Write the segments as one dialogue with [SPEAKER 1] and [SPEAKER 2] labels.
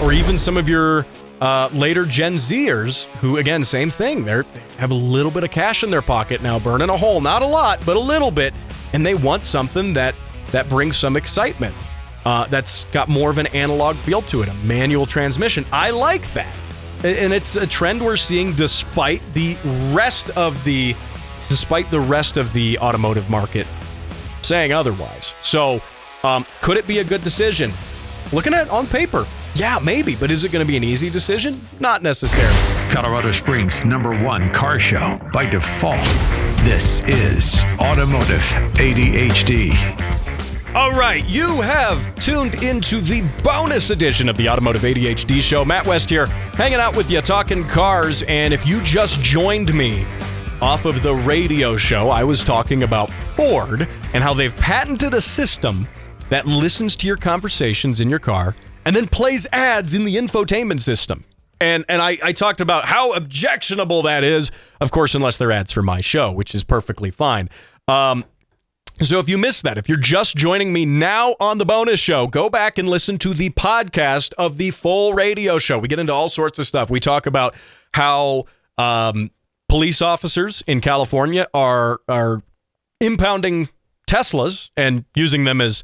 [SPEAKER 1] or even some of your later Gen Zers who, again, same thing. They have a little bit of cash in their pocket now, burning a hole. Not a lot, but a little bit. And they want something that brings some excitement. That's got more of an analog feel to it, a manual transmission. I like that. And it's a trend we're seeing despite the rest of the automotive market saying otherwise. So, could it be a good decision? Looking at it on paper, yeah, maybe. But is it going to be an easy decision? Not necessarily.
[SPEAKER 2] Colorado Springs' #1 car show by default. This is Automotive ADHD.
[SPEAKER 1] All right, you have tuned into the bonus edition of the Automotive ADHD show. Matt West here, hanging out with you, talking cars. And if you just joined me off of the radio show, I was talking about Ford and how they've patented a system that listens to your conversations in your car and then plays ads in the infotainment system. And I talked about how objectionable that is, of course, unless they're ads for my show, which is perfectly fine. So if you missed that, if you're just joining me now on the bonus show, go back and listen to the podcast of the full radio show. We get into all sorts of stuff. We talk about how police officers in California are impounding Teslas and using them as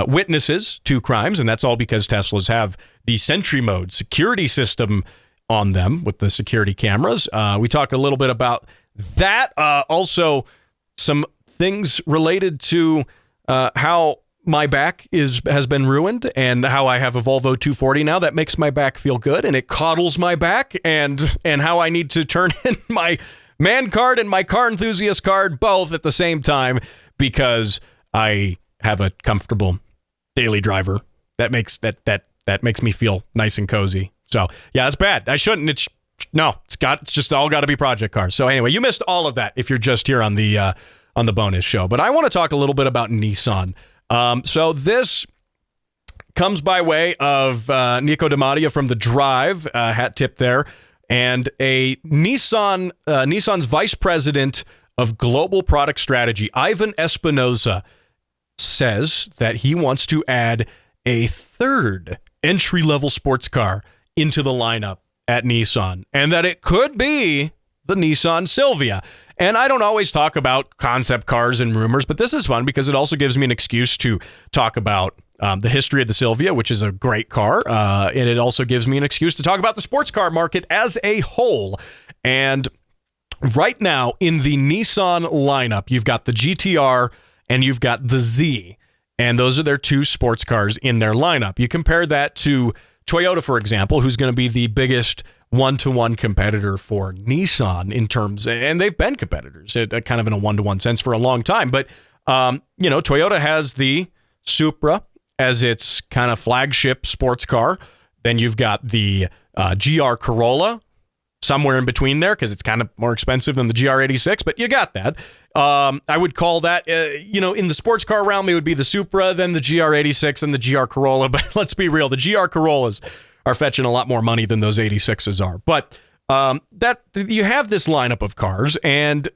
[SPEAKER 1] witnesses to crimes, and that's all because Teslas have the Sentry Mode security system on them with the security cameras. We talk a little bit about that. Also, some things related to how my back has been ruined and how I have a Volvo 240 now that makes my back feel good and it coddles my back, and how I need to turn in my man card and my car enthusiast card both at the same time because I have a comfortable daily driver that makes me feel nice and cozy. So yeah, it's bad. I shouldn't. It's just all got to be project cars. So anyway, you missed all of that if you're just here on the bonus show. But I want to talk a little bit about Nissan. So this comes by way of Nico DiMattia from The Drive, hat tip there, and a Nissan's vice president of global product strategy, Ivan Espinosa, says that he wants to add a third entry-level sports car into the lineup at Nissan, and that it could be the Nissan Silvia. And I don't always talk about concept cars and rumors, but this is fun because it also gives me an excuse to talk about the history of the Silvia, which is a great car. And it also gives me an excuse to talk about the sports car market as a whole. And right now in the Nissan lineup, you've got the GTR and you've got the Z. And those are their two sports cars in their lineup. You compare that to Toyota, for example, who's going to be the biggest one-to-one competitor for Nissan in terms, and they've been competitors kind of in a one-to-one sense for a long time. But, Toyota has the Supra as its kind of flagship sports car. Then you've got the GR Corolla somewhere in between there because it's kind of more expensive than the GR86, but you got that. I would call that, in the sports car realm, it would be the Supra, then the GR86, and the GR Corolla. But let's be real, the GR Corollas are fetching a lot more money than those 86s are. But that you have this lineup of cars, and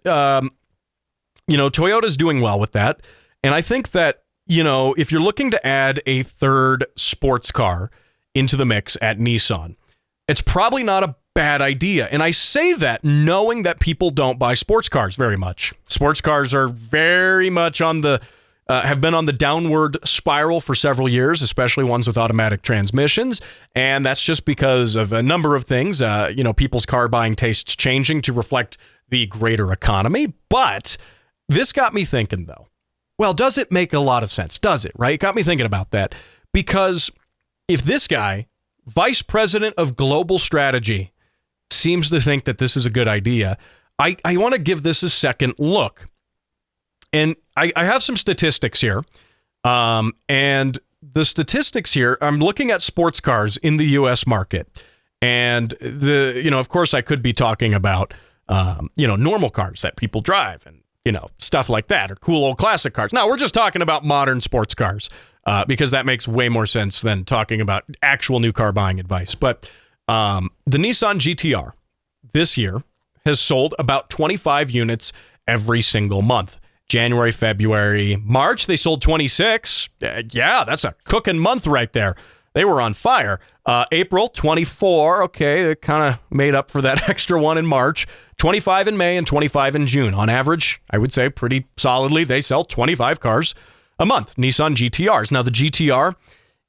[SPEAKER 1] Toyota's doing well with that. And I think that, if you're looking to add a third sports car into the mix at Nissan, it's probably not a bad idea. And I say that knowing that people don't buy sports cars very much. Sports cars are very much have been on the downward spiral for several years, especially ones with automatic transmissions. And that's just because of a number of things, people's car buying tastes changing to reflect the greater economy. But this got me thinking, though. Well, does it make a lot of sense? Does it, right? It got me thinking about that. Because if this guy, vice president of global strategy, seems to think that this is a good idea, I want to give this a second look. And I have some statistics here. And the statistics here, I'm looking at sports cars in the U.S. market. And of course, I could be talking about, normal cars that people drive and, stuff like that, or cool old classic cars. No, we're just talking about modern sports cars because that makes way more sense than talking about actual new car buying advice. But the Nissan GTR this year has sold about 25 units every single month. January, February, March, they sold 26. Yeah, that's a cooking month right there. They were on fire. April, 24. Okay, it kind of made up for that extra one in March. 25 in May and 25 in June. On average, I would say pretty solidly, they sell 25 cars a month. Nissan GTRs. Now, the GTR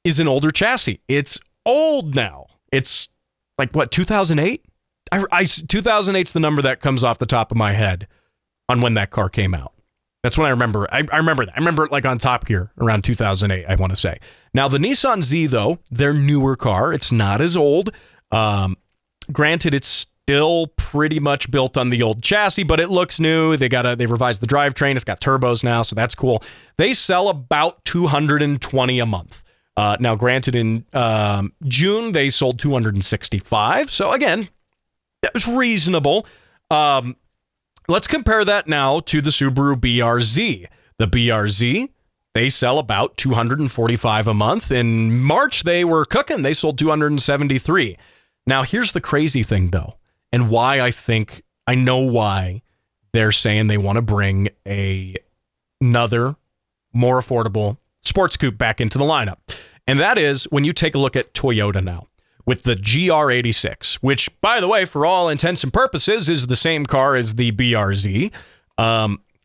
[SPEAKER 1] is an older chassis. It's old now. It's like, what, 2008? 2008's the number that comes off the top of my head on when that car came out. That's when I remember. I remember that. I remember it like on Top Gear around 2008, I want to say. Now, the Nissan Z, though, their newer car, it's not as old. Granted, it's still pretty much built on the old chassis, but it looks new. They revised the drivetrain. It's got turbos now, so that's cool. They sell about 220 a month. Now, granted, in June, they sold 265. So, again, that was reasonable. Let's compare that now to the Subaru BRZ. The BRZ, they sell about 245 a month. In March, they were cooking. They sold 273. Now, here's the crazy thing, though, and why I know why they're saying they want to bring another more affordable sports coupe back into the lineup. And that is when you take a look at Toyota now with the GR86, which, by the way, for all intents and purposes, is the same car as the BRZ.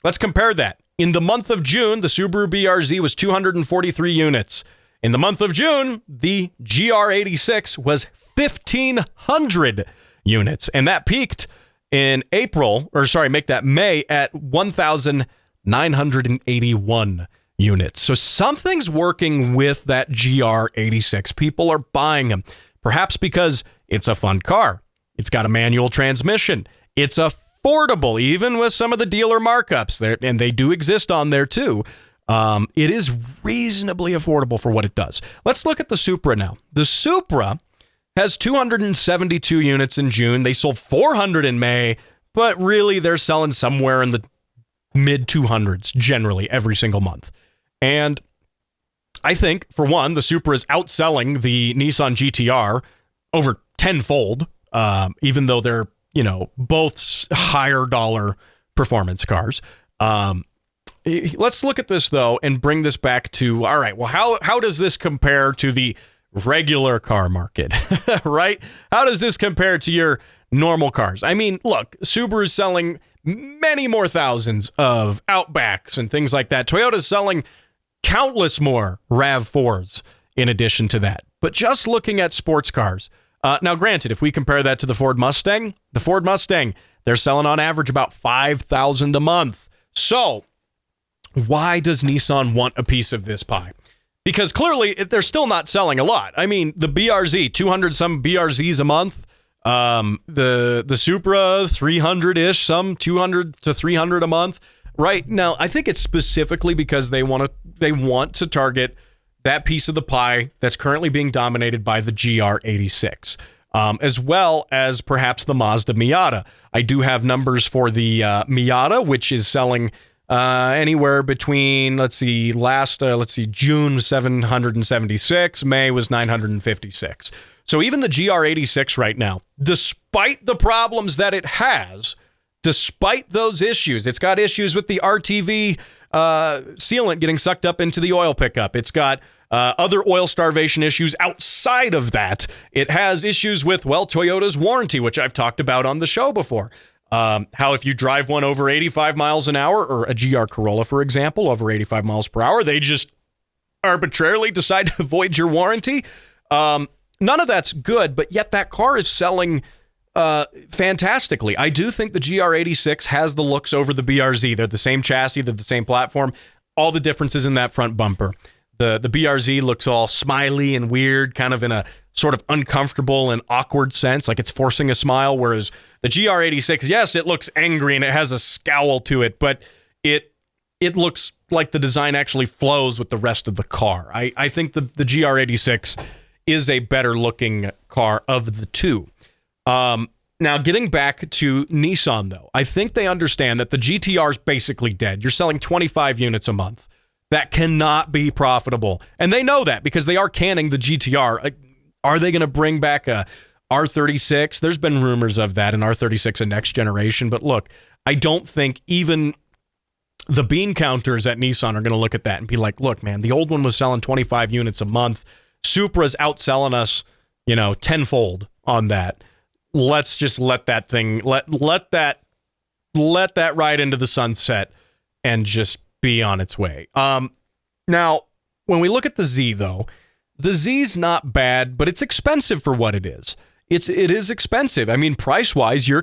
[SPEAKER 1] Let's compare that. In the month of June, the Subaru BRZ was 243 units. In the month of June, the GR86 was 1,500 units. And that peaked in May at 1,981 units. So something's working with that GR86. People are buying them. Perhaps because it's a fun car. It's got a manual transmission. It's affordable, even with some of the dealer markups there, and they do exist on there too. It is reasonably affordable for what it does. Let's look at the Supra now. The Supra has 272 units in June. They sold 400 in May, but really they're selling somewhere in the mid 200s generally every single month. And I think, for one, the Supra is outselling the Nissan GTR over tenfold, even though they're, both higher dollar performance cars. Let's look at this, though, and bring this back to, all right, well, how does this compare to the regular car market, right? How does this compare to your normal cars? I mean, look, Subaru's selling many more thousands of Outbacks and things like that. Toyota's selling countless more RAV4s in addition to that. But just looking at sports cars. Now, granted, if we compare that to the Ford Mustang, they're selling on average about 5,000 a month. So why does Nissan want a piece of this pie? Because clearly they're still not selling a lot. I mean, the BRZ, 200 some BRZs a month. The Supra, 300-ish, some 200 to 300 a month. Right now, I think it's specifically because they want to target that piece of the pie that's currently being dominated by the GR86, as well as perhaps the Mazda Miata. I do have numbers for the Miata, which is selling anywhere between, June 776, May was 956. So even the GR86 right now, despite the problems that it has, despite those issues, it's got issues with the RTV sealant getting sucked up into the oil pickup. It's got other oil starvation issues outside of that. It has issues with, Toyota's warranty, which I've talked about on the show before. How if you drive one over 85 miles an hour, or a GR Corolla, for example, over 85 miles per hour, they just arbitrarily decide to void your warranty. None of that's good, but yet that car is selling fantastically. I do think the GR86 has the looks over the BRZ. They're the same chassis, they're the same platform. All the differences in that front bumper. The BRZ looks all smiley and weird, kind of in a sort of uncomfortable and awkward sense, like it's forcing a smile, whereas the GR86, yes, it looks angry and it has a scowl to it, but it looks like the design actually flows with the rest of the car. I think the GR86 is a better looking car of the two. Now, getting back to Nissan, though, I think they understand that the GTR is basically dead. You're selling 25 units a month. That cannot be profitable. And they know that because they are canning the GTR. Are they going to bring back a R36? There's been rumors of that, an R36 a next generation. But look, I don't think even the bean counters at Nissan are going to look at that and be like, look, man, the old one was selling 25 units a month. Supra's outselling us, tenfold on that. Let's just let that thing, let that ride into the sunset and just be on its way. Now, when we look at the Z, though, the Z's not bad, but it's expensive for what it is. It is expensive. I mean, price-wise, your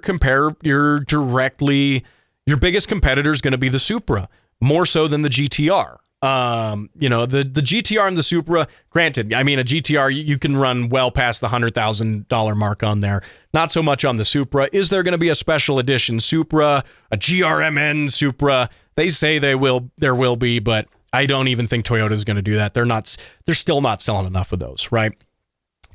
[SPEAKER 1] biggest competitor is going to be the Supra, more so than the GTR. The GTR and the Supra, granted, I mean, a GTR, you can run well past the $100,000 mark on there. Not so much on the Supra. Is there going to be a special edition Supra, a GRMN Supra? They say there will be, but I don't even think Toyota is going to do that. They're still not selling enough of those, right?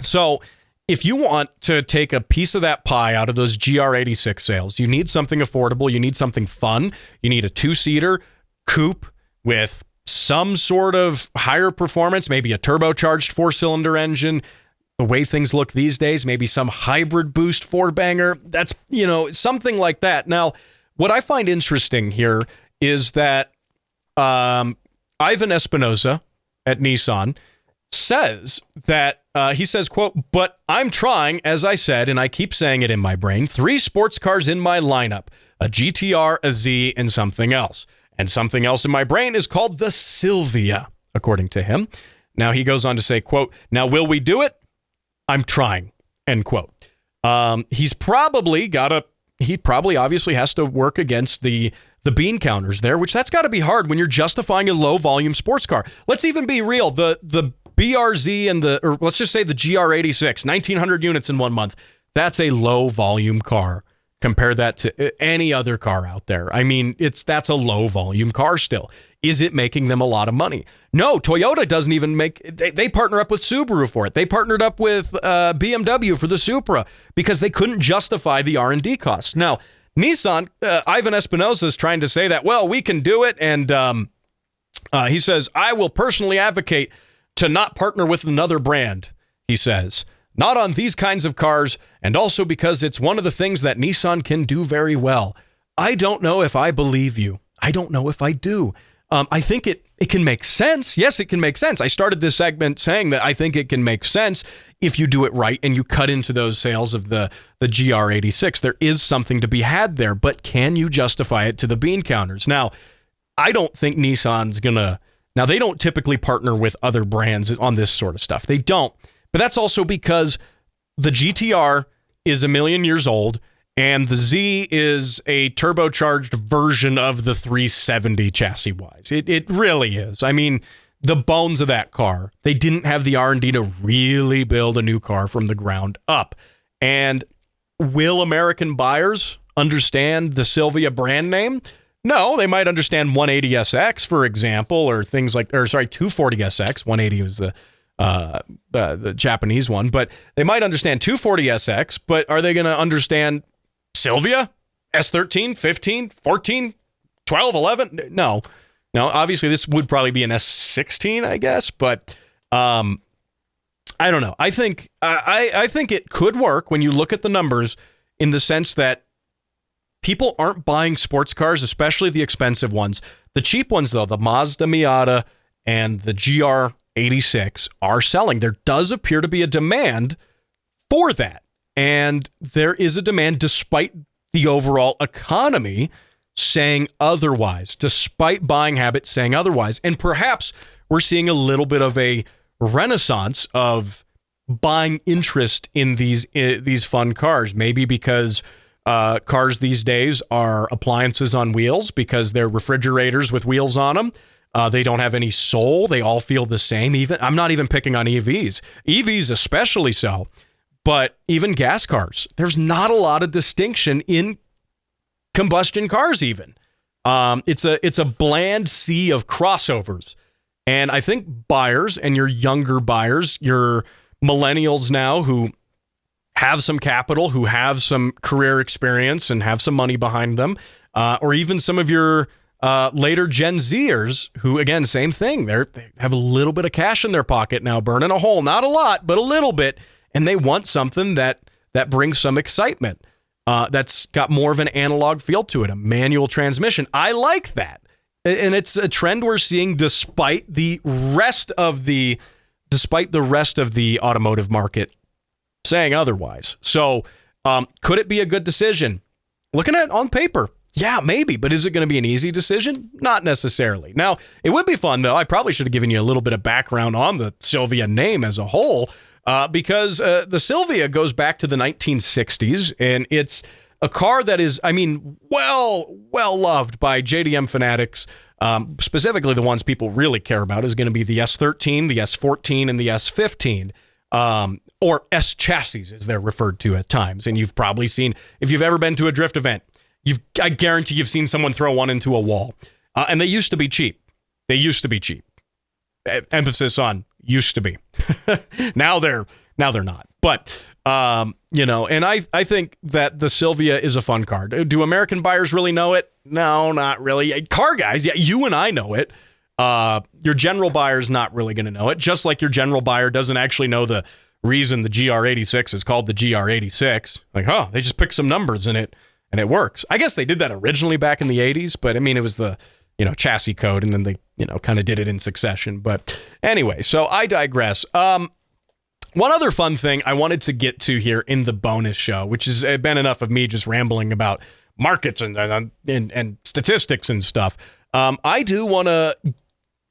[SPEAKER 1] So if you want to take a piece of that pie out of those GR86 sales, you need something affordable. You need something fun. You need a 2-seater coupe with some sort of higher performance, maybe a turbocharged 4-cylinder engine. The way things look these days, maybe some hybrid boost 4-banger. That's, something like that. Now, what I find interesting here is that Ivan Espinosa at Nissan says that, he says, quote, "But I'm trying, as I said, and I keep saying it in my brain, 3 sports cars in my lineup, a GTR, a Z, and something else. And something else in my brain is called the Silvia," according to him. Now he goes on to say, quote, "Now will we do it? I'm trying," end quote. He probably obviously has to work against the bean counters there, which that's got to be hard when you're justifying a low volume sports car. Let's even be real. The BRZ or let's just say the GR86, 1,900 units in 1 month. That's a low volume car. Compare that to any other car out there. I mean, that's a low volume car still. Is it making them a lot of money? No, Toyota doesn't even they partner up with Subaru for it. They partnered up with BMW for the Supra because they couldn't justify the R&D costs. Now, Nissan, Ivan Espinosa is trying to say that, well, we can do it. And he says, "I will personally advocate to not partner with another brand," he says. "Not on these kinds of cars, and also because it's one of the things that Nissan can do very well." I don't know if I believe you. I don't know if I do. I think it can make sense. Yes, it can make sense. I started this segment saying that I think it can make sense if you do it right and you cut into those sales of the GR86. There is something to be had there, but can you justify it to the bean counters? Now, I don't think Nissan's gonna. Now, they don't typically partner with other brands on this sort of stuff. They don't. But that's also because the GTR is 1 million years old and the Z is a turbocharged version of the 370 chassis-wise. It really is. I mean, the bones of that car, they didn't have the R&D to really build a new car from the ground up. And will American buyers understand the Silvia brand name? No, they might understand 180SX, for example, or 240SX. 180 was the Japanese one, but they might understand 240SX, but are they going to understand Silvia? S13, 15, 14, 12, 11? No, obviously this would probably be an S16, I guess, but I don't know. I think it could work when you look at the numbers in the sense that people aren't buying sports cars, especially the expensive ones. The cheap ones, though, the Mazda Miata and the GR86 are selling. There does appear to be a demand for that. And there is a demand despite the overall economy saying otherwise, despite buying habits saying otherwise. And perhaps we're seeing a little bit of a renaissance of buying interest in these fun cars, maybe because cars these days are appliances on wheels because they're refrigerators with wheels on them. They don't have any soul. They all feel the same. I'm not even picking on EVs especially so, but even gas cars. There's not a lot of distinction in combustion cars even. It's a bland sea of crossovers. And I think buyers and your younger buyers, your millennials now who have some capital, who have some career experience and have some money behind them, or even some of your later Gen Zers who, again, same thing. They have a little bit of cash in their pocket now, burning a hole. Not a lot, but a little bit. And they want something that brings some excitement, that's got more of an analog feel to it, a manual transmission. I like that. And it's a trend we're seeing despite the rest of the despite the rest of the automotive market saying otherwise. So could it be a good decision? Looking at it on paper, yeah, maybe. But is it going to be an easy decision? Not necessarily. Now, it would be fun, though. I probably should have given you a little bit of background on the Silvia name as a whole, because the Silvia goes back to the 1960s, and it's a car that is, I mean, well loved by JDM fanatics. Specifically, the ones people really care about is going to be the S13, the S14, and the S15, or S chassis, as they're referred to at times. And you've probably seen, if you've ever been to a drift event, I guarantee you've seen someone throw one into a wall. And they used to be cheap. They used to be cheap. Emphasis on used to be. Now they're not. But and I think that the Silvia is a fun car. Do American buyers really know it? No, not really. Car guys, yeah, you and I know it. Your general buyer's not really going to know it, just like your general buyer doesn't actually know the reason the GR86 is called the GR86. Like, they just picked some numbers in it, and it works. I guess they did that originally back in the 80s, but I mean, it was the chassis code, and then they kind of did it in succession. But anyway, so I digress. One other fun thing I wanted to get to here in the bonus show, which has been enough of me just rambling about markets and statistics and stuff. I do want to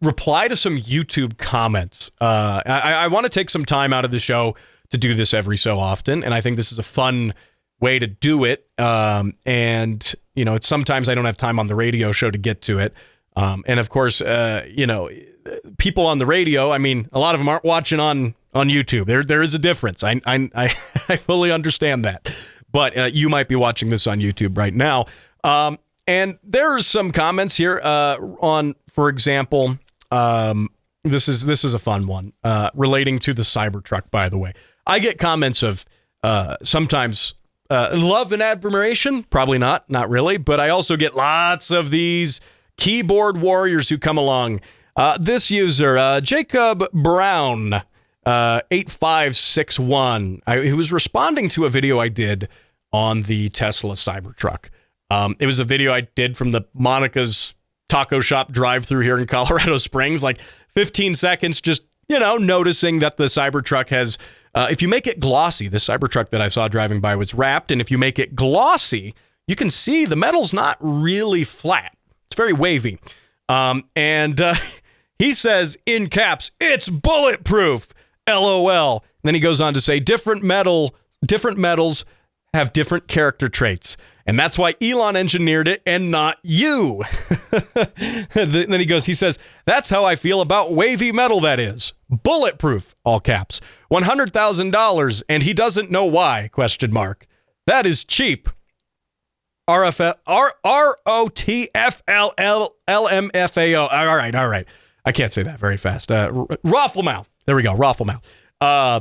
[SPEAKER 1] reply to some YouTube comments. I want to take some time out of the show to do this every so often, and I think this is a fun way to do it. And it's sometimes I don't have time on the radio show to get to it. And of course, people on the radio, I mean, a lot of them aren't watching on YouTube. There is a difference. I fully understand that. But you might be watching this on YouTube right now. And there are some comments here on, for example, this is a fun one relating to the Cybertruck, by the way. I get comments of sometimes love and admiration. Probably not really. But I also get lots of these keyboard warriors who come along. This user, Jacob Brown, 8561. He was responding to a video I did on the Tesla Cybertruck. It was a video I did from the Monica's taco shop drive-through here in Colorado Springs, like 15 seconds, just, noticing that the Cybertruck has, if you make it glossy, the Cybertruck that I saw driving by was wrapped, and if you make it glossy, you can see the metal's not really flat. It's very wavy. And he says, in caps, it's bulletproof, LOL. And then he goes on to say, different metals have different character traits. And that's why Elon engineered it and not you. Then he says, that's how I feel about wavy metal, that is. Bulletproof, all caps. $100,000, and he doesn't know why, ? That is cheap. ROTFLLMFAO. All right. I can't say that very fast. Rafflemouth. There we go, Rafflemouth.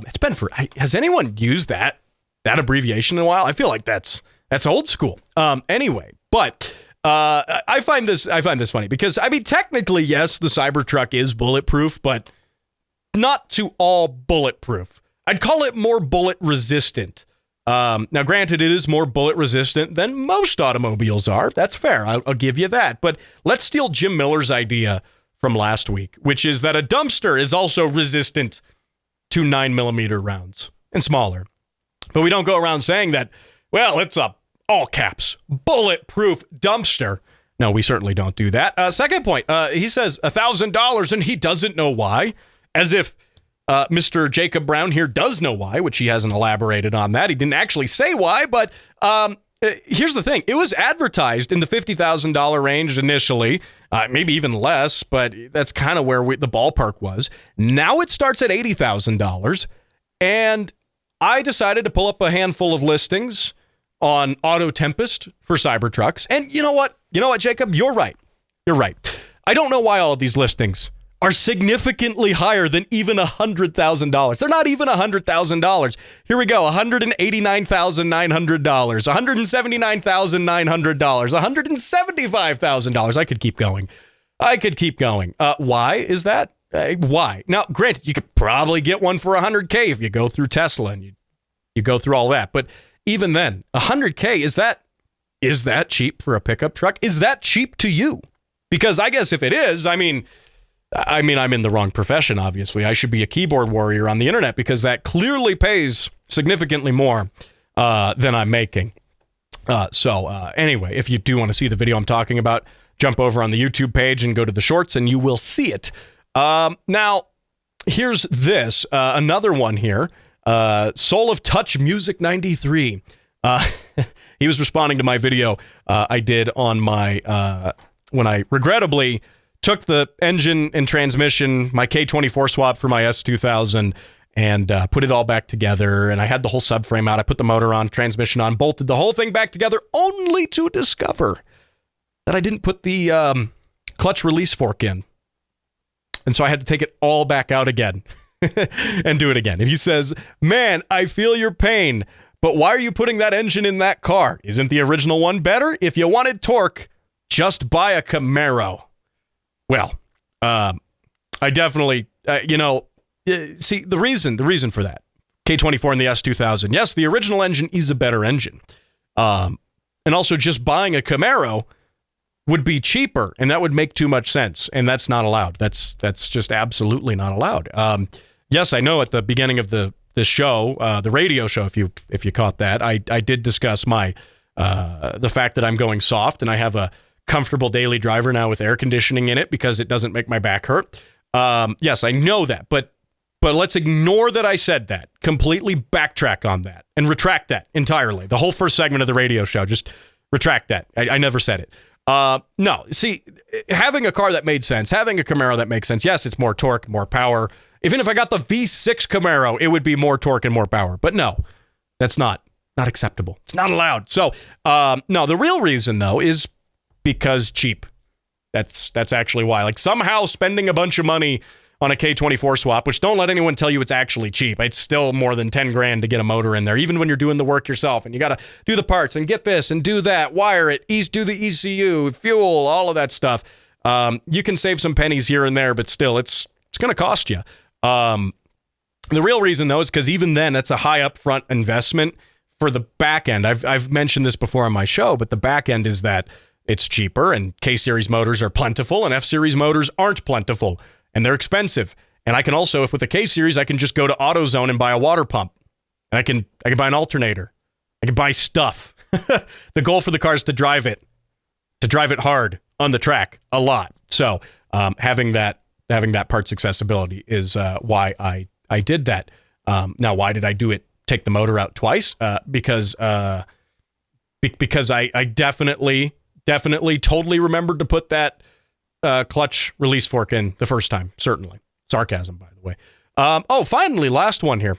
[SPEAKER 1] It's been has anyone used that abbreviation in a while? I feel like that's old school. Anyway, but I find this funny because, I mean, technically, yes, the Cybertruck is bulletproof, but not to all bulletproof. I'd call it more bullet resistant. Now, granted, it is more bullet resistant than most automobiles are. That's fair. I'll give you that. But let's steal Jim Miller's idea from last week, which is that a dumpster is also resistant to 9mm rounds and smaller. But we don't go around saying that, well, it's a, all caps, bulletproof dumpster. No, we certainly don't do that. Second point, he says $1,000 and he doesn't know why, as if Mr. Jacob Brown here does know why, which he hasn't elaborated on that. He didn't actually say why, but here's the thing. It was advertised in the $50,000 range initially, maybe even less, but that's kind of where the ballpark was. Now it starts at $80,000, and I decided to pull up a handful of listings on Auto Tempest for Cybertrucks. And you know what? Jacob? You're right. I don't know why all of these listings are significantly higher than even $100,000. They're not even $100,000. Here we go. $189,900, $179,900, $175,000. I could keep going. Why is that? Why? Now, granted, you could probably get one for $100K if you go through Tesla and you go through all that. But even then, $100K, is that cheap for a pickup truck? Is that cheap to you? Because I guess if it is, I mean, I mean, I'm in the wrong profession, obviously. I should be a keyboard warrior on the internet because that clearly pays significantly more than I'm making. Anyway, if you do want to see the video I'm talking about, jump over on the YouTube page and go to the shorts and you will see it. Now, here's this, another one here. Soul of Touch Music 93. He was responding to my video I did on my, when I regrettably took the engine and transmission, my K24 swap for my S2000, and put it all back together. And I had the whole subframe out. I put the motor on, transmission on, bolted the whole thing back together, only to discover that I didn't put the clutch release fork in. And so I had to take it all back out again and do it again. And he says, man, I feel your pain, but why are you putting that engine in that car? Isn't the original one better? If you wanted torque, just buy a Camaro. Well, I definitely, see, the reason for that, K24 and the S2000, yes, the original engine is a better engine. And also just buying a Camaro would be cheaper, and that would make too much sense, and that's not allowed. That's just absolutely not allowed. Yes, I know at the beginning of the show, the radio show, if you caught that, I did discuss my the fact that I'm going soft, and I have a comfortable daily driver now with air conditioning in it because it doesn't make my back hurt. Yes, I know that, but let's ignore that I said that. Completely backtrack on that and retract that entirely. The whole first segment of the radio show, just retract that. I never said it. No, see, having a car that made sense, having a Camaro that makes sense. Yes, it's more torque, more power. Even if I got the V6 Camaro, it would be more torque and more power. But no, that's not acceptable. It's not allowed. So, no, the real reason though is because cheap. That's actually why. Like somehow spending a bunch of money on a K24 swap, which don't let anyone tell you it's actually cheap. It's still more than 10 grand to get a motor in there, even when you're doing the work yourself and you got to do the parts and get this and do that, wire it, do the ECU, fuel, all of that stuff. You can save some pennies here and there, but still it's going to cost you. The real reason though is because even then that's a high upfront investment for the back end. I've mentioned this before on my show, but the back end is that it's cheaper and K-Series motors are plentiful and F-Series motors aren't plentiful. And they're expensive. And I can also, if with a K-Series, I can just go to AutoZone and buy a water pump. And I can buy an alternator. I can buy stuff. The goal for the car is to drive it hard on the track a lot. So having that parts accessibility is why I did that. Now, why did I do it? Take the motor out twice? Because I definitely totally remembered to put that clutch release fork in the first time. Certainly. Sarcasm, by the way. Finally, last one here.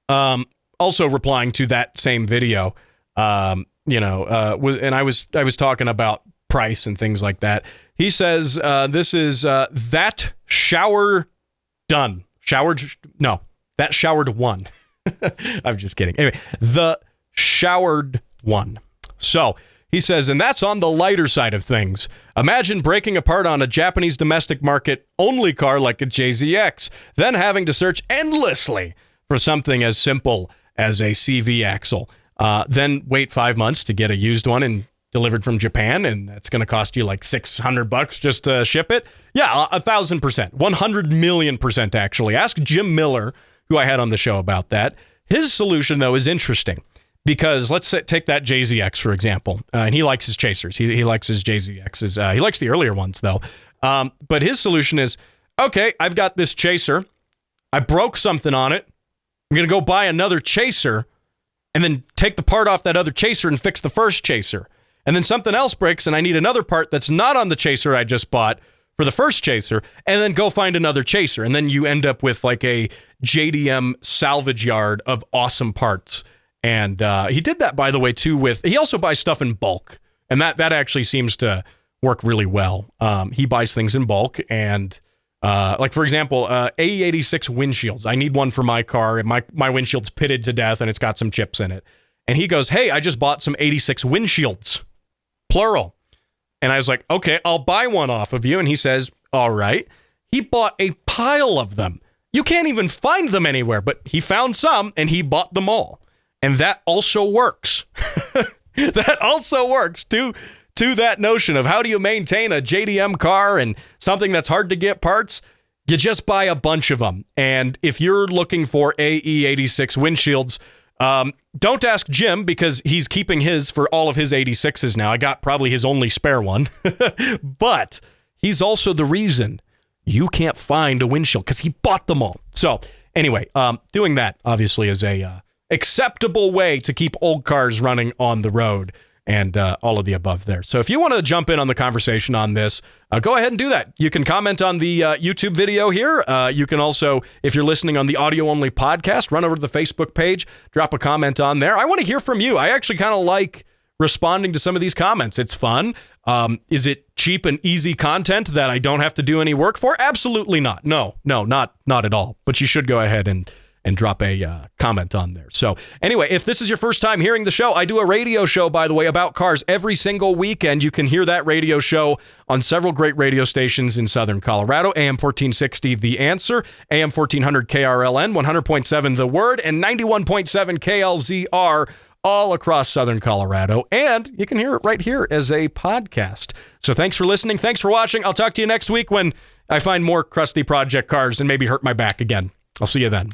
[SPEAKER 1] Also replying to that same video, and I was talking about price and things like that. He says, this is that shower done. That showered one. I'm just kidding. Anyway, the showered one. So, he says, and that's on the lighter side of things. Imagine breaking apart on a Japanese domestic market only car like a JZX, then having to search endlessly for something as simple as a CV axle. Then wait 5 months to get a used one and delivered from Japan, and that's going to cost you like $600 just to ship it. Yeah, 1,000%, 100 million% actually. Ask Jim Miller, who I had on the show about that. His solution, though, is interesting. Because let's take that JZX, for example, and he likes his chasers. He likes his JZXs. He likes the earlier ones, though. But his solution is, okay, I've got this chaser. I broke something on it. I'm going to go buy another chaser and then take the part off that other chaser and fix the first chaser. And then something else breaks and I need another part that's not on the chaser I just bought for the first chaser, and then go find another chaser. And then you end up with like a JDM salvage yard of awesome parts. And he did that, by the way, too, he also buys stuff in bulk. And that actually seems to work really well. He buys things in bulk. And like, for example, AE86 windshields. I need one for my car. And my windshield's pitted to death and it's got some chips in it. And he goes, hey, I just bought some 86 windshields, plural. And I was like, okay, I'll buy one off of you. And he says, all right. He bought a pile of them. You can't even find them anywhere, but he found some and he bought them all. And that also works. That also works. Two to that notion of how do you maintain a JDM car and something that's hard to get parts, you just buy a bunch of them. And if you're looking for AE86 windshields, don't ask Jim because he's keeping his for all of his 86s now. I got probably his only spare one. But he's also the reason you can't find a windshield because he bought them all. So anyway, doing that obviously is a acceptable way to keep old cars running on the road and all of the above there. So if you want to jump in on the conversation on this, go ahead and do that. You can comment on the YouTube video here. You can also, if you're listening on the audio-only podcast, run over to the Facebook page, drop a comment on there. I want to hear from you. I actually kind of like responding to some of these comments. It's fun. Is it cheap and easy content that I don't have to do any work for? Absolutely not. No, not at all. But you should go ahead and drop a comment on there. So anyway, if this is your first time hearing the show, I do a radio show, by the way, about cars every single weekend. You can hear that radio show on several great radio stations in Southern Colorado. AM 1460, The Answer, AM 1400 KRLN, 100.7 The Word, and 91.7 KLZR, all across Southern Colorado. And you can hear it right here as a podcast. So thanks for listening. Thanks for watching. I'll talk to you next week when I find more crusty project cars and maybe hurt my back again. I'll see you then.